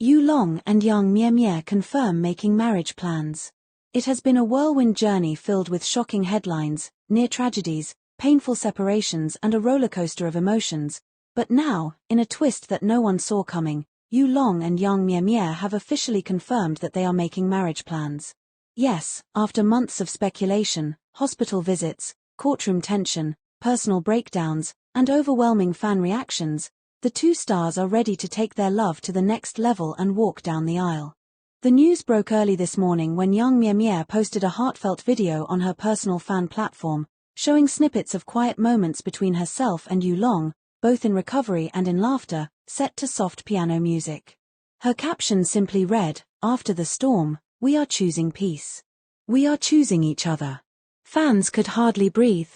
Yu Long and young Mie Mie confirm making marriage plans. It has been a whirlwind journey filled with shocking headlines, near tragedies, painful separations and a rollercoaster of emotions. But now, in a twist that no one saw coming, Yu Long and young Mie Mie have officially confirmed that they are making marriage plans. Yes, after months of speculation, hospital visits, courtroom tension, personal breakdowns, and overwhelming fan reactions, the two stars are ready to take their love to the next level and walk down the aisle. The news broke early this morning when young Mie Mie posted a heartfelt video on her personal fan platform, showing snippets of quiet moments between herself and Yu Long, both in recovery and in laughter, set to soft piano music. Her caption simply read, "After the storm, we are choosing peace. We are choosing each other." Fans could hardly breathe.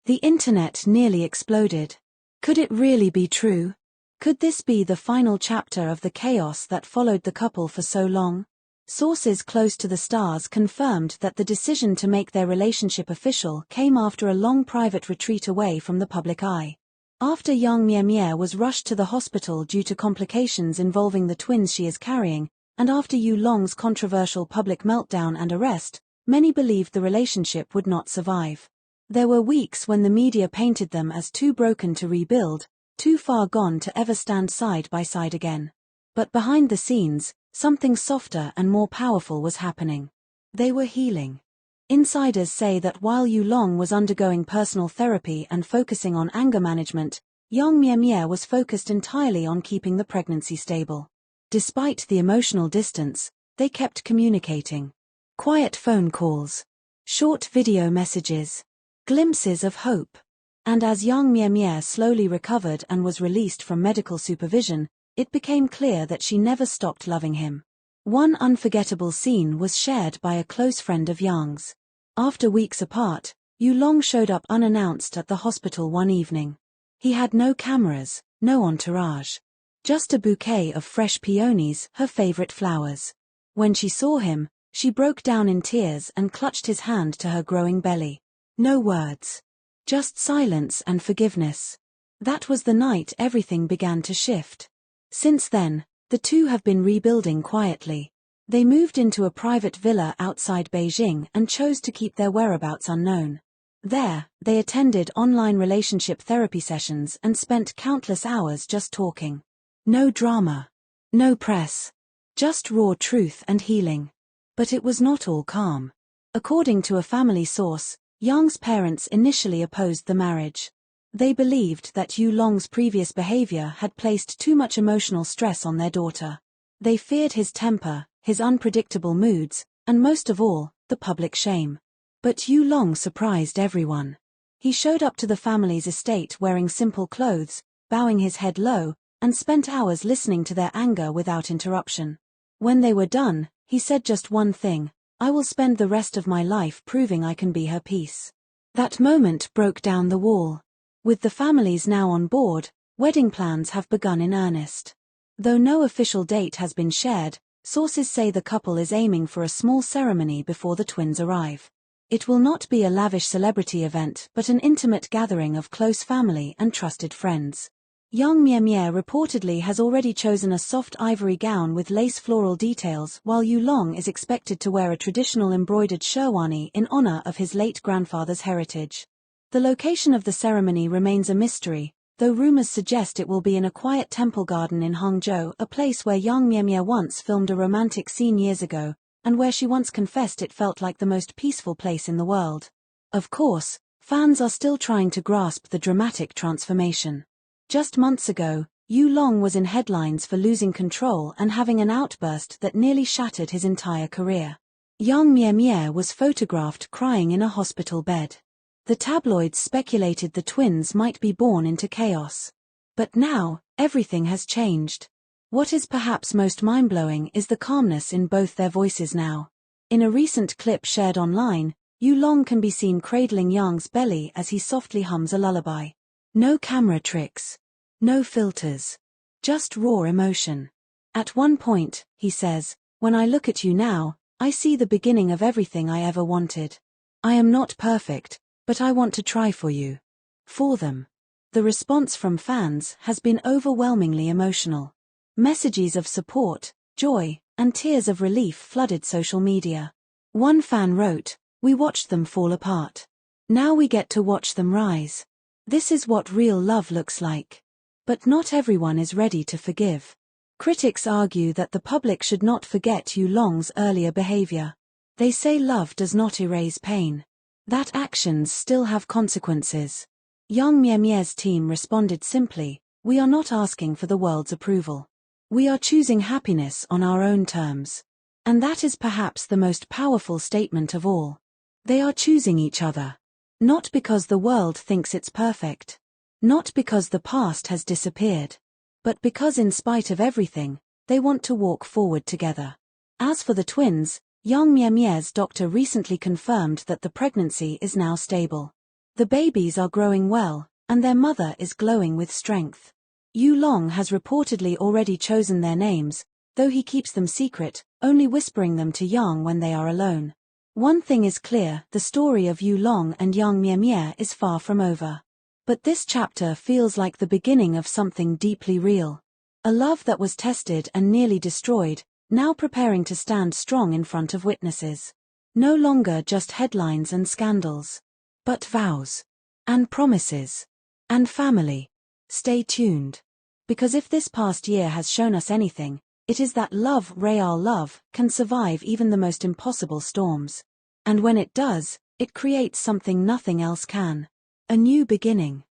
The internet nearly exploded. Could it really be true? Could this be the final chapter of the chaos that followed the couple for so long? Sources close to the stars confirmed that the decision to make their relationship official came after a long private retreat away from the public eye. After young Mie Mie was rushed to the hospital due to complications involving the twins she is carrying, and after Yu Long's controversial public meltdown and arrest, many believed the relationship would not survive. There were weeks when the media painted them as too broken to rebuild, too far gone to ever stand side by side again. But behind the scenes, something softer and more powerful was happening. They were healing. Insiders say that while Yu Long was undergoing personal therapy and focusing on anger management, young Mie Mie was focused entirely on keeping the pregnancy stable. Despite the emotional distance, they kept communicating. Quiet phone calls, short video messages, glimpses of hope. And as young Mie Mie slowly recovered and was released from medical supervision, it became clear that she never stopped loving him. One unforgettable scene was shared by a close friend of Yang's. After weeks apart, Yu Long showed up unannounced at the hospital one evening. He had no cameras, no entourage. Just a bouquet of fresh peonies, her favorite flowers. When she saw him, she broke down in tears and clutched his hand to her growing belly. No words. Just silence and forgiveness. That was the night everything began to shift. Since then, the two have been rebuilding quietly. They moved into a private villa outside Beijing and chose to keep their whereabouts unknown. There, they attended online relationship therapy sessions and spent countless hours just talking. No drama. No press. Just raw truth and healing. But it was not all calm. According to a family source, Yang's parents initially opposed the marriage. They believed that Yu Long's previous behavior had placed too much emotional stress on their daughter. They feared his temper, his unpredictable moods, and most of all, the public shame. But Yu Long surprised everyone. He showed up to the family's estate wearing simple clothes, bowing his head low, and spent hours listening to their anger without interruption. When they were done, he said just one thing: "I will spend the rest of my life proving I can be her peace." That moment broke down the wall. With the families now on board, wedding plans have begun in earnest. Though no official date has been shared, sources say the couple is aiming for a small ceremony before the twins arrive. It will not be a lavish celebrity event but an intimate gathering of close family and trusted friends. Young Mie Mie reportedly has already chosen a soft ivory gown with lace floral details, while Yu Long is expected to wear a traditional embroidered sherwani in honor of his late grandfather's heritage. The location of the ceremony remains a mystery, though rumors suggest it will be in a quiet temple garden in Hangzhou, a place where young Mie Mie once filmed a romantic scene years ago, and where she once confessed it felt like the most peaceful place in the world. Of course, fans are still trying to grasp the dramatic transformation. Just months ago, Yu Long was in headlines for losing control and having an outburst that nearly shattered his entire career. Young Mie Mie was photographed crying in a hospital bed. The tabloids speculated the twins might be born into chaos. But now, everything has changed. What is perhaps most mind-blowing is the calmness in both their voices now. In a recent clip shared online, Yu Long can be seen cradling Yang's belly as he softly hums a lullaby. No camera tricks. No filters. Just raw emotion. At one point, he says, "When I look at you now, I see the beginning of everything I ever wanted. I am not perfect, but I want to try for you. For them." The response from fans has been overwhelmingly emotional. Messages of support, joy, and tears of relief flooded social media. One fan wrote, "We watched them fall apart. Now we get to watch them rise. This is what real love looks like." But not everyone is ready to forgive. Critics argue that the public should not forget Yu Long's earlier behavior. They say love does not erase pain. That actions still have consequences. Mie Mie's team responded simply, "We are not asking for the world's approval. We are choosing happiness on our own terms." And that is perhaps the most powerful statement of all. They are choosing each other. Not because the world thinks it's perfect. Not because the past has disappeared. But because in spite of everything, they want to walk forward together. As for the twins, Mie Mie's doctor recently confirmed that the pregnancy is now stable. The babies are growing well, and their mother is glowing with strength. Yu Long has reportedly already chosen their names, though he keeps them secret, only whispering them to Yang when they are alone. One thing is clear, the story of Yu Long and Mie Mie is far from over. But this chapter feels like the beginning of something deeply real. A love that was tested and nearly destroyed, now preparing to stand strong in front of witnesses. No longer just headlines and scandals. But vows. And promises. And family. Stay tuned. Because if this past year has shown us anything, it is that love, real love, can survive even the most impossible storms. And when it does, it creates something nothing else can. A new beginning.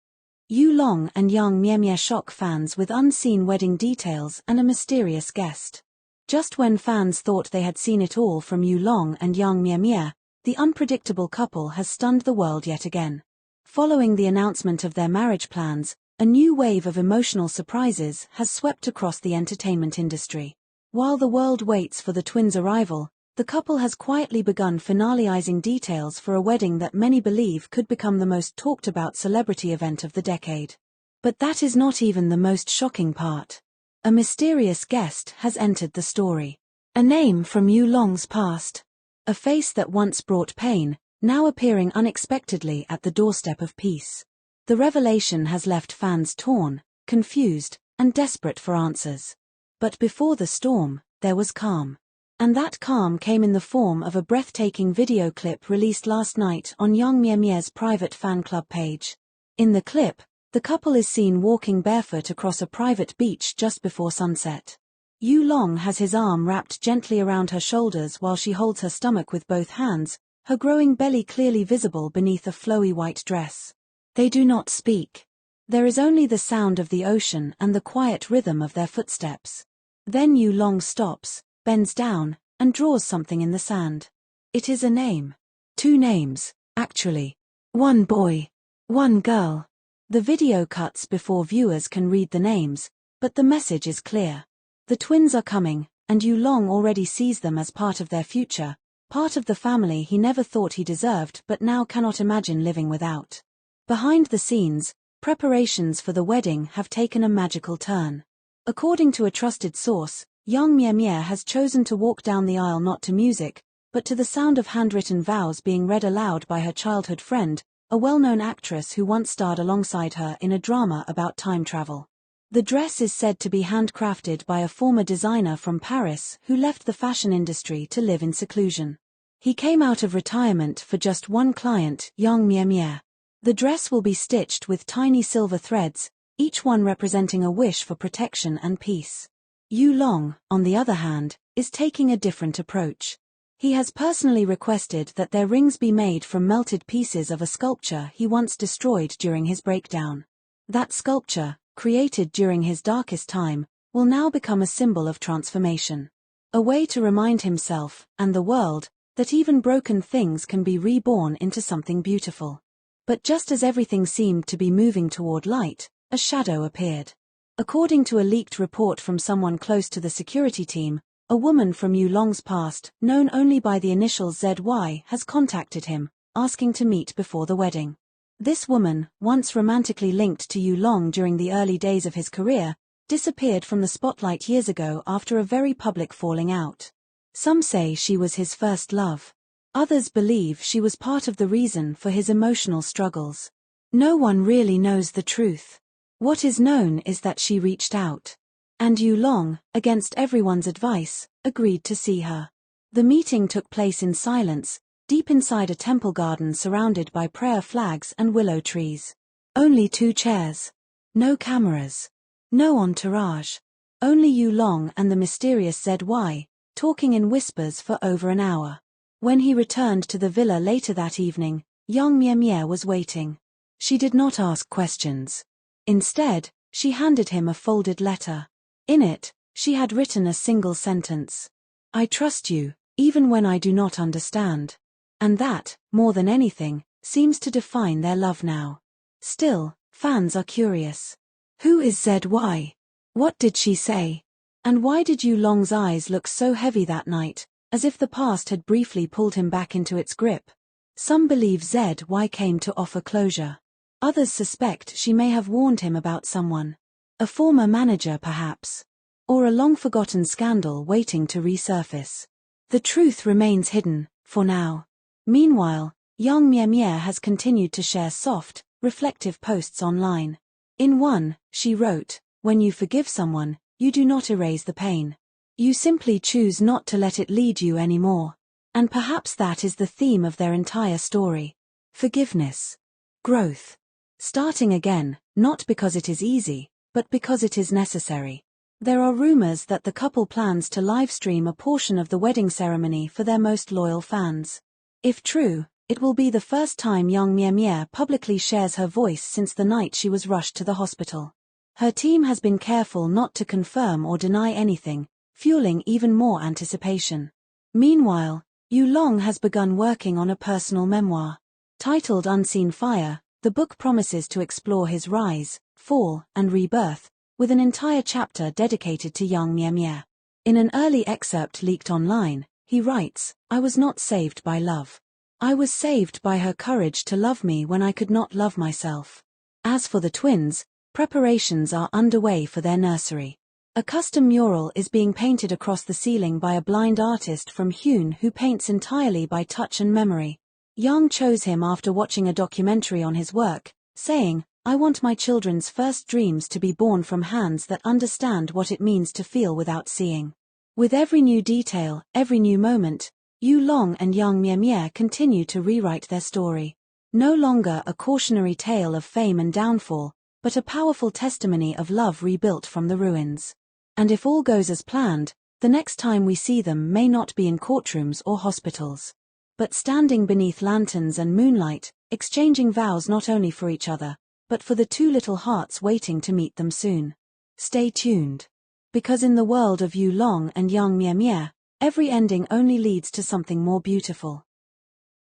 Yu Long and Mie Mie shock fans with unseen wedding details and a mysterious guest. Just when fans thought they had seen it all from Yu Long and Mie Mie, the unpredictable couple has stunned the world yet again. Following the announcement of their marriage plans, a new wave of emotional surprises has swept across the entertainment industry. While the world waits for the twins' arrival, the couple has quietly begun finalizing details for a wedding that many believe could become the most talked-about celebrity event of the decade. But that is not even the most shocking part. A mysterious guest has entered the story. A name from Yu Long's past. A face that once brought pain, now appearing unexpectedly at the doorstep of peace. The revelation has left fans torn, confused, and desperate for answers. But before the storm, there was calm. And that calm came in the form of a breathtaking video clip released last night on Mie Mie's private fan club page. In the clip, the couple is seen walking barefoot across a private beach just before sunset. Yu Long has his arm wrapped gently around her shoulders while she holds her stomach with both hands, her growing belly clearly visible beneath a flowy white dress. They do not speak. There is only the sound of the ocean and the quiet rhythm of their footsteps. Then Yu Long stops, bends down, and draws something in the sand. It is a name. Two names, actually. One boy. One girl. The video cuts before viewers can read the names, but the message is clear. The twins are coming, and Yu Long already sees them as part of their future, part of the family he never thought he deserved but now cannot imagine living without. Behind the scenes, preparations for the wedding have taken a magical turn. According to a trusted source, Mie Mie has chosen to walk down the aisle not to music, but to the sound of handwritten vows being read aloud by her childhood friend, a well-known actress who once starred alongside her in a drama about time travel. The dress is said to be handcrafted by a former designer from Paris who left the fashion industry to live in seclusion. He came out of retirement for just one client, Mie Mie. The dress will be stitched with tiny silver threads, each one representing a wish for protection and peace. Yu Long, on the other hand, is taking a different approach. He has personally requested that their rings be made from melted pieces of a sculpture he once destroyed during his breakdown. That sculpture, created during his darkest time, will now become a symbol of transformation. A way to remind himself, and the world, that even broken things can be reborn into something beautiful. But just as everything seemed to be moving toward light, a shadow appeared. According to a leaked report from someone close to the security team, a woman from Yu Long's past, known only by the initials ZY, has contacted him, asking to meet before the wedding. This woman, once romantically linked to Yu Long during the early days of his career, disappeared from the spotlight years ago after a very public falling out. Some say she was his first love. Others believe she was part of the reason for his emotional struggles. No one really knows the truth. What is known is that she reached out. And Yu Long, against everyone's advice, agreed to see her. The meeting took place in silence, deep inside a temple garden surrounded by prayer flags and willow trees. Only 2 chairs. No cameras. No entourage. Only Yu Long and the mysterious ZY, talking in whispers for over an hour. When he returned to the villa later that evening, young Mie Mie was waiting. She did not ask questions. Instead, she handed him a folded letter. In it, she had written a single sentence. I trust you, even when I do not understand. And that, more than anything, seems to define their love now. Still, fans are curious. Who is ZY? What did she say? And why did Yu Long's eyes look so heavy that night, as if the past had briefly pulled him back into its grip? Some believe ZY came to offer closure. Others suspect she may have warned him about someone. A former manager perhaps. Or a long-forgotten scandal waiting to resurface. The truth remains hidden, for now. Meanwhile, young Mie Mie has continued to share soft, reflective posts online. In one, she wrote, when you forgive someone, you do not erase the pain. You simply choose not to let it lead you anymore. And perhaps that is the theme of their entire story. Forgiveness. Growth. Starting again, not because it is easy, but because it is necessary. There are rumors that the couple plans to livestream a portion of the wedding ceremony for their most loyal fans. If true, it will be the first time young Mie Mie publicly shares her voice since the night she was rushed to the hospital. Her team has been careful not to confirm or deny anything, fueling even more anticipation. Meanwhile, Yu Long has begun working on a personal memoir. Titled Unseen Fire, the book promises to explore his rise, fall, and rebirth, with an entire chapter dedicated to young Mie Mie. In an early excerpt leaked online, he writes, I was not saved by love. I was saved by her courage to love me when I could not love myself. As for the twins, preparations are underway for their nursery. A custom mural is being painted across the ceiling by a blind artist from Hune who paints entirely by touch and memory. Young chose him after watching a documentary on his work, saying, I want my children's first dreams to be born from hands that understand what it means to feel without seeing. With every new detail, every new moment, Yu Long and young Mie Mie continue to rewrite their story. No longer a cautionary tale of fame and downfall, but a powerful testimony of love rebuilt from the ruins. And if all goes as planned, the next time we see them may not be in courtrooms or hospitals, but standing beneath lanterns and moonlight, exchanging vows not only for each other, but for the 2 little hearts waiting to meet them soon. Stay tuned. Because in the world of Yu Long and young Mie Mie, every ending only leads to something more beautiful.